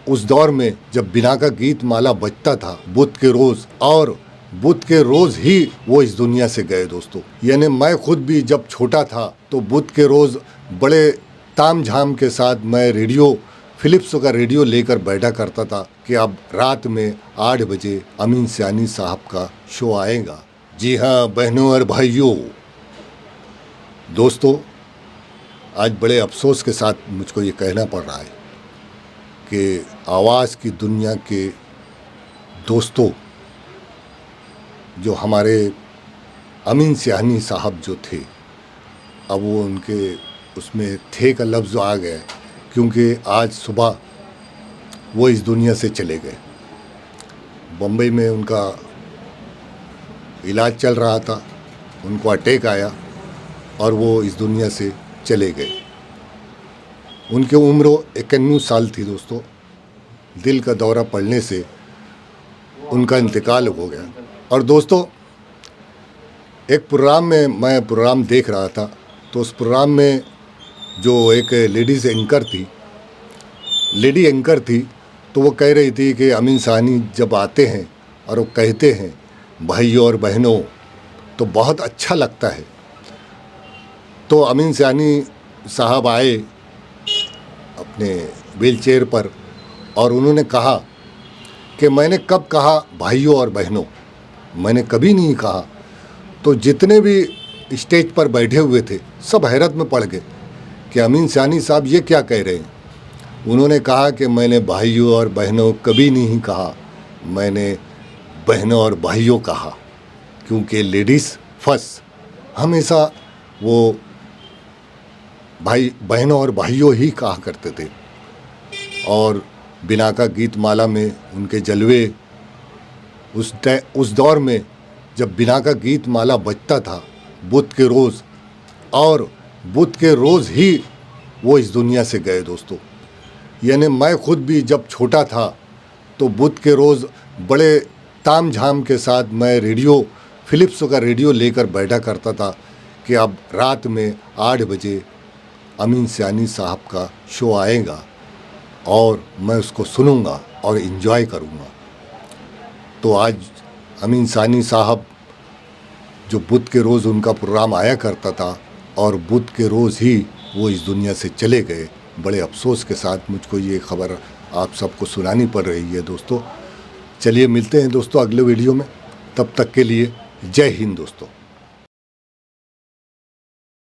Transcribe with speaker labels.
Speaker 1: उस दौर में जब बिना का गीत माला बजता था बुध के रोज, और बुध के रोज ही वो इस दुनिया से गए दोस्तों। यानी मैं खुद भी जब छोटा था तो बुध के रोज बड़े ताम झाम के साथ मैं रेडियो, फिलिप्स का रेडियो लेकर बैठा करता था कि अब रात में 8 बजे अमीन सयानी साहब का शो आएगा। जी हाँ बहनों और भाइयों, दोस्तों आज बड़े अफसोस के साथ मुझको ये कहना पड़ रहा है कि आवाज़ की दुनिया के दोस्तों, जो हमारे अमीन सयानी साहब जो थे, अब वो उनके उसमें थे का लफ्ज़ आ गया, क्योंकि आज सुबह वो इस दुनिया से चले गए। बम्बई में उनका इलाज चल रहा था, उनको अटैक आया और वो इस दुनिया से चले गए। उनकी उम्र 91 साल थी दोस्तों। दिल का दौरा पड़ने से उनका इंतकाल हो गया। और दोस्तों एक प्रोग्राम में मैं प्रोग्राम देख रहा था, तो उस प्रोग्राम में जो एक लेडी एंकर थी, तो वो कह रही थी कि अमीन सयानी जब आते हैं और वो कहते हैं भाइयों और बहनों, तो बहुत अच्छा लगता है। तो अमीन सयानी साहब आए अपने व्हील चेयर पर और उन्होंने कहा कि मैंने कब कहा भाइयों और बहनों, मैंने कभी नहीं कहा। तो जितने भी स्टेज पर बैठे हुए थे सब हैरत में पड़ गए कि अमीन सयानी साहब ये क्या कह रहे हैं। उन्होंने कहा कि मैंने भाइयों और बहनों कभी नहीं कहा, मैंने बहनों और भाइयों कहा, क्योंकि लेडीज़ फर्स्ट। हमेशा वो भाई बहनों और भाइयों ही कहा करते थे। और बिना का गीत माला में उनके जलवे, उस दौर में जब बिना का गीत माला बजता था बुध के रोज़, और बुध के रोज़ ही वो इस दुनिया से गए दोस्तों। यानी मैं खुद भी जब छोटा था तो बुध के रोज़ बड़े ताम झाम के साथ मैं रेडियो, फिलिप्स का रेडियो लेकर बैठा करता था कि अब रात में 8 बजे अमीन सयानी साहब का शो आएगा और मैं उसको सुनूंगा और इन्जॉय करूंगा। तो आज अमीन सयानी साहब जो बुध के रोज़ उनका प्रोग्राम आया करता था और बुध के रोज़ ही वो इस दुनिया से चले गए। बड़े अफसोस के साथ मुझको ये खबर आप सबको सुनानी पड़ रही है दोस्तों। चलिए मिलते हैं दोस्तों अगले वीडियो में, तब तक के लिए जय हिंद दोस्तों।